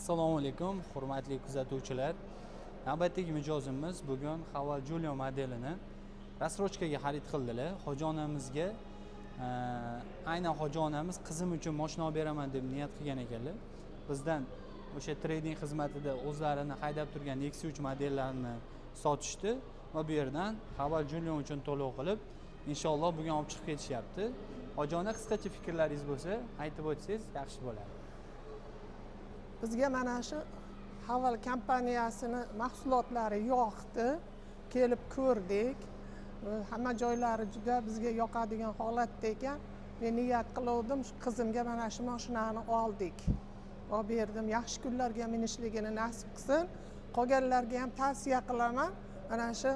Assalomu alaykum, hurmatli kuzatuvchilar. Navbatdagi mijozimiz bugun Haval Julio modelini rassrochkaga xarid qildilar. Hoji onamizga aynan hoji onamiz qizim uchun mashina olib beraman deb niyat qilgan ekanlar. Bizdan o'sha trading xizmatida o'zlarini haydab turgan Nexia 3 modellarini sotishdi va bu yerdan Haval Julio uchun to'lov qilib, inshaalloh bugun olib chiqib ketishyapti. Hoji ona, qisqacha fikrlaringiz bo'lsa, aytib o'tsangiz yaxshi bo'ladi. Bizga mana shu Haval kompaniyasini mahsulotlari yoqdi, kelib ko'rdik. Hamma joylari juda bizga yoqadigan holatda ekan. Men niyat qildim, shu qizimga mana shu mashinani oldik. Olib berdim, yaxshi kunlarga minishligini nasib qilsin. Qolganlarga ham tavsiya qilaman, mana shu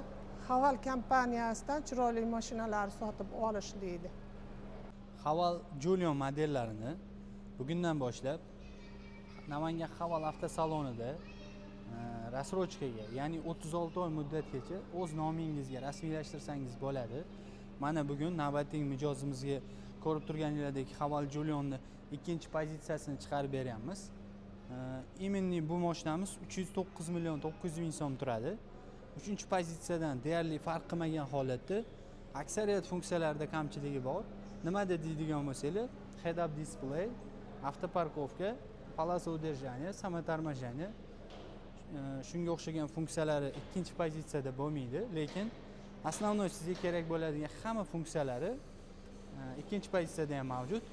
Haval kompaniyasidan chiroyli mashinalar sotib olishlikni. Haval Julio modellarini bugundan boshlab Namangan Haval avtosalonida rassrochkaga, ya'ni 36 oy muddatgacha o'z nomingizga rasmiylashtirsangiz bo'ladi. Mana bugun navbatdagi mijozimizga ko'rib turganingizdek Haval Julio'ni ikkinchi pozitsiyasini chiqarib beryapmiz. Именно bu mashinamiz 309 million 900 ming so'm turadi. 3-pozitsiyadan deyarli farq qilmagan holatda aksariyat funksiyalarida kamchiligi bor. Nima deydigan bo'lsangiz, head up display, avtoparkovka, полоса удержания, samotarmojение, shunga o'xshagan funksiyalari ikkinchi pozitsiyada bo'lmaydi, lekin основной sizga kerak bo'ladigan hamma funksiyalari ikkinchi pozitsiyada ham mavjud.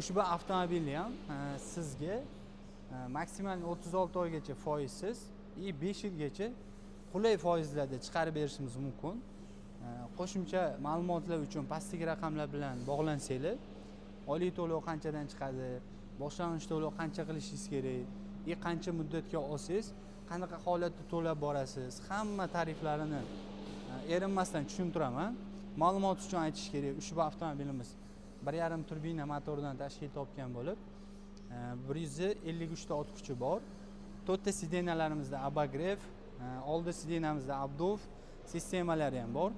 Ushbu avtomobilni ham sizga maksimal 36 oygacha foizsiz va 5 yilgacha qulay foizlarda chiqarib berishimiz mumkin. Qo'shimcha ma'lumotlar uchun pastdagi raqamlar bilan bog'lansanglar, oliy to'lov qanchadan chiqadi, boshlang'ich to'lov qancha qilishingiz kerak, qancha muddatga olsangiz, qanaqa holatda to'lab borasiz, hamma tariflarini erinmasdan tushuntiraman. Ma'lumot uchun aytish kerak, ushbu avtomobilimiz 1.5 turbina motordan tashkil topgan bo'lib, 153 ta ot kuchi bor. 4 ta sidenalarimizda abagrev, oldi sidenamizda abdov sistemalari ham bor.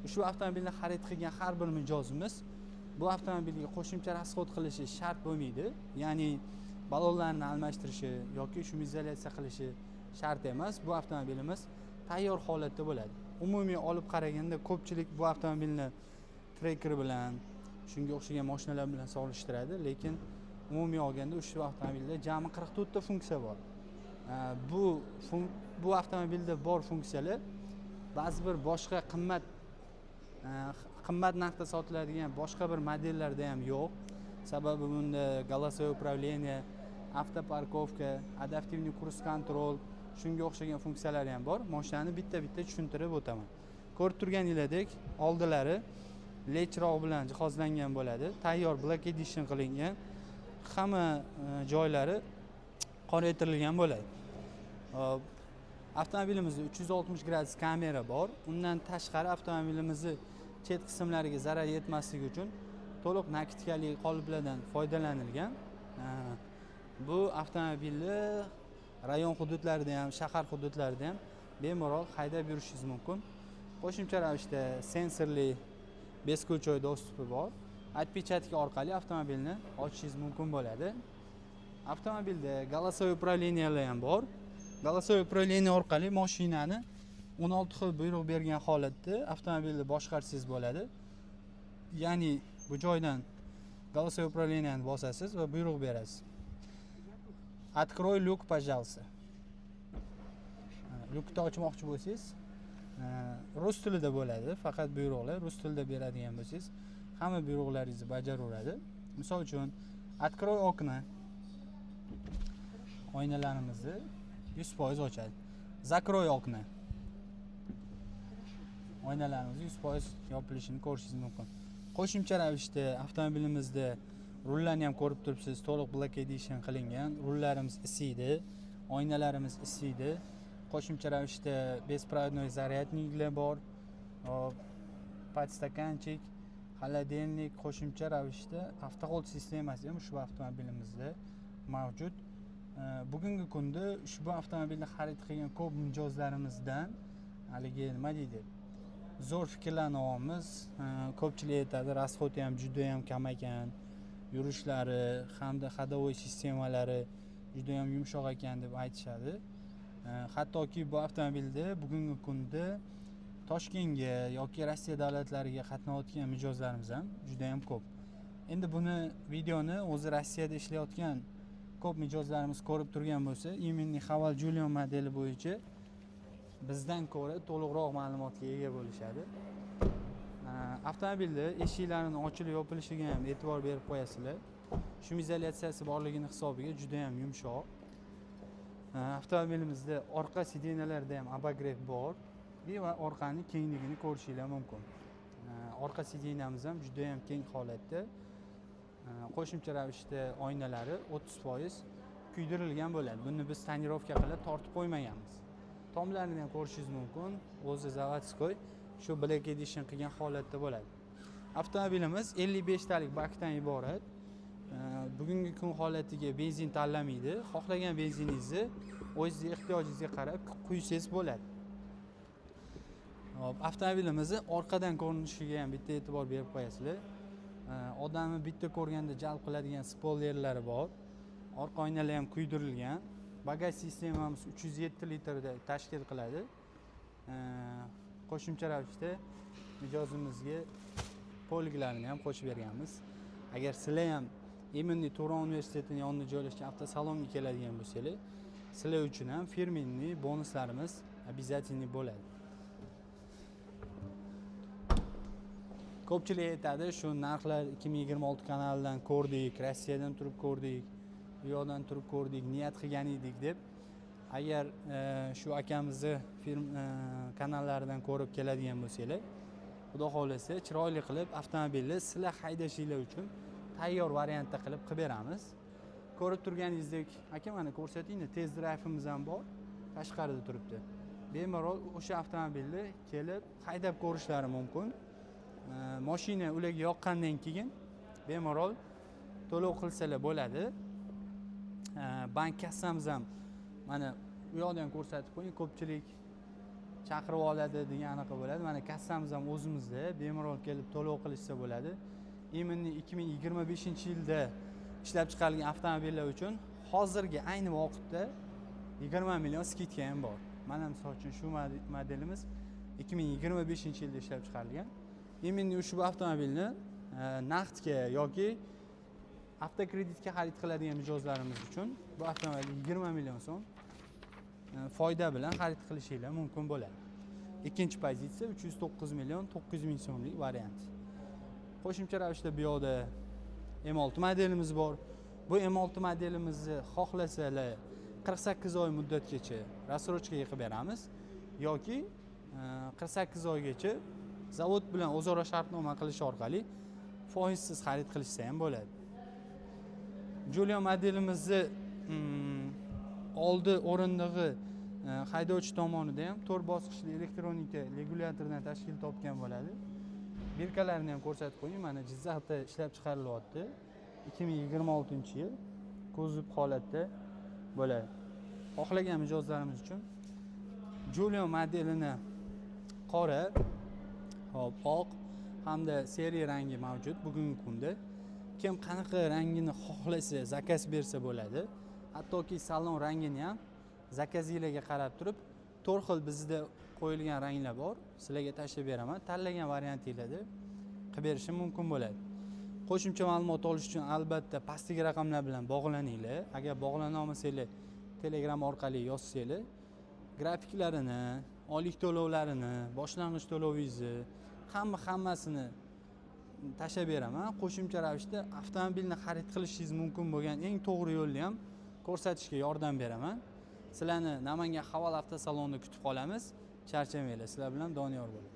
Ushbu avtomobilni xarid qilgan har bir mijozimiz bu avtomobilga qo'shimcha rasxod qilishi shart bo'lmaydi. Ya'ni balonlarni almashtirishi yoki shumizatsiya qilishi shart emas. Bu avtomobilimiz tayyor holatda bo'ladi. Umumiy olib qaraganda ko'pchilik bu avtomobilni Tracker bilan, shunga o'xshagan mashinalar bilan solishtiradi, lekin umumiy olganda ushbu avtomobilda jami 44 ta funksiya bor. Bu avtomobilda bor funksiyalar ba'zi bir boshqa qimmat narxda sotiladigan boshqa bir modellarda ham yo'q. Sababi bunda голосовое управление, avtoparkovka, adaptivniy kurs kontrol, shunga o'xshagan funksiyalar ham bor. Mashinani bitta-bitta tushuntirib o'taman. Ko'rib turganingizdek, oldilari LED chiroq bilan jihozlangan bo'ladi. Tayyor Black Edition qilingan. Hamma joylari qoraytirilgan bo'ladi. Avtomobilimizda 360 gradus kamera bor. Undan tashqari avtomobilimizni chet qismlariga zarar yetmasligi uchun to'liq nakitkali qoliplardan foydalanilgan. Bu avtomobilni rayon hududlarida ham, shahar hududlarida ham bemalol haydab yurishingiz mumkin. Qo'shimcha ravishda sensorli beskulchoy dostupi bor. Отпечатки orqali avtomobilni ochishingiz mumkin bo'ladi. Avtomobilda голосовое управлениялар ham bor. Голосовое управление orqali mashinani 16 xil buyruq bergan holatda avtomobilni boshqarsangiz bo'ladi. Ya'ni bu joydan голосовое управлениeni bosasiz va buyruq berasiz. Открой люк, пожалуйста. Lyukni ochmoqchi bo'lsangiz, rus tilida bo'ladi, faqat buyruqlar rus tilida beradigan bo'lsangiz, hamma buyruqlaringizni bajaraveradi. Misol uchun, Открой окна. Oynalarimizni 100% ochadi. Закрой окна. Oynalarimiz 100% yopilishini ko'rishingiz mumkin. Qo'shimcha ravishda avtomobilimizda rullarni ham ko'rib turibsiz, to'liq Black Edition qilingan. Rullarimiz isiydi, oynalarimiz isiydi. Qo'shimcha ravishda беспроводной zaryadniklar bor. Podstakanchik, холодильник, qo'shimcha ravishda avtohol sistemasi ham ushbu avtomobilimizda mavjud. Bugungi kunda ushbu avtomobilni xarid qilgan ko'p mijozlarimizdan haligi nima deydi? Zo'r fikrlarni olamiz. Ko'pchilik aytadi, rasxodi ham juda ham kam ekan, yurishlari hamda ходовой sistemalari juda ham yumshoq ekan deb aytishadi. Hattoki bu avtomobilda bugungi kunda Toshkentga yoki Rossiya davlatlariga qatnayotgan mijozlarimiz ham juda ham ko'p. Endi buni videoni o'zi Rossiyada ishlayotgan ko'p mijozlarimiz ko'rib turgan bo'lsa, именно Haval Julion modeli bo'yicha bizdan ko'ra to'liqroq ma'lumotga ega bo'lishadi. Avtomobilda eshiklarining ochilib yopilishiga ham e'tibor berib qo'yasizlar. Shum izolyatsiyasi borligini hisobiga juda ham yumshoq. Avtomobilimizda orqa sidinalarda ham abagrev bor va orqaning kengligini ko'rishingiz mumkin. Orqa sidinamiz ham juda ham keng holatda. Qo'shimcha ravishda oynalari 30% kuydirilgan bo'ladi. Buni biz tonirovka qilib tortib qo'ymaganmiz. Tomlarini ham ko'rishingiz mumkin. O'zi zavodskoy shu Black Edition qilgan holatda bo'ladi. Avtomobilimiz 55 talik bakdan iborat. Bugungi kun holatiga benzin tanlamaydi. Xohlagan benziningizni o'zingizning ehtiyojingizga qarab quysangiz bo'ladi. Avtomobilimizni orqadan ko'rinishiga ham bitta e'tibor berib qo'yasizlar. Odamni bitta ko'rganda jalb qiladigan spoilerlari bor. Orqa oynalar ham kuydirilgan. Bagaj sistemamiz 307 litrda tashkil qiladi. Qo'shimcha ravishda mijozimizga poliglarini ham qo'shib berganmiz. Agar sizlar ham именно Turon universitetining yonida joylashgan avtosalonga keladigan bo'lsangiz, sizlar uchun ham firmenniy bonuslarimiz обязательно bo'ladi. Ko'pchilik aytadi, shu narxlar 2026 kanalidan ko'rdik, Rossiyadan turib ko'rdik, u yoqdan turib ko'rdik, niyat qilgan edik deb. Agar shu akamizni kanallaridan ko'rib keladigan bo'lsanglar, xudo xolasa chiroyli qilib avtomobilni sizlar haydashinglar uchun tayyor variantda qilib beramiz. Ko'rib turganingizdek, aka mana ko'rsatinglar, test drayvimiz ham bor, tashqarida turibdi. Bemalol o'sha avtomobilni kelib haydab ko'rishlari mumkin. Mashina ularga yoqqandan keyin bemalol to'lov qilsalar bo'ladi. Bank kassamiz ham mana u yoqdan ko'rsatib qo'ying, ko'pchilik chaqirib oladi deganaqa bo'ladi. Mana kassamiz ham o'zimizda, bemalol kelib to'lov qilishsa bo'ladi. Именно 2025-yilda ishlab chiqarilgan avtomobillar uchun hozirgi ayni vaqtda 20 million skidka ham bor. Mana misol uchun shu modelimiz 2025-yilda ishlab chiqarilgan. Именно ushbu avtomobilni naqdga yoki avtokreditga xarid qiladigan mijozlarimiz uchun bu avtomobilni 20 million so'm foyda bilan xarid qilishingiz mumkin bo'ladi. Ikkinchi pozitsiya 309 million 900 ming so'mlik variant. Qo'shimcha ravishda bu yoqda M6 modelimiz bor. Bu M6 modelimizni xohlasalar 48 oy muddatgacha rassrochkaga qilib beramiz yoki 48 oygacha zavod bilan o'zaro shartnoma qilish orqali foizsiz xarid qilishsa ham bo'ladi. Julion modelimizni oldi o'rindig'i haydovchi tomonidan ham 4 bosqichli elektronika regulyatordan tashkil topgan bo'ladi. Birkalarini ham ko'rsatib qo'ying. Mana Jizzaxda ishlab chiqarilyapti. 2026-yil ko'zib holatda bo'ladi. Xohlagan mijozlarimiz uchun Julion modelini qora, oq hamda seriya rangi mavjud bugungi kunda. Kim qanaqa rangini xohlasa zakaz bersa bo'ladi. Hattoki salon rangini ham zakazinglarga qarab turib 4 xil bizda qo'yilgan ranglar bor. Sizlarga tashlab beraman. Tanlagan variantinglarda qilib berishim mumkin bo'ladi. Qo'shimcha ma'lumot olish uchun albatta pastdagi raqamlar bilan bog'laninglar. Agar bog'lana olmasanglar, Telegram orqali yozsanglar, grafiklarini, oylik to'lovlarini, boshlang'ich to'lovingizni, hammasini tashlab beraman. Qo'shimcha ravishda avtomobilni xarid qilishingiz mumkin bo'lgan eng to'g'ri yo'lni ham ko'rsatishga yordam beraman. Sizlarni Namangan Haval avtosalonida kutib qolamiz. Charchamanglar. Sizlar bilan Doniyor bo'ladi.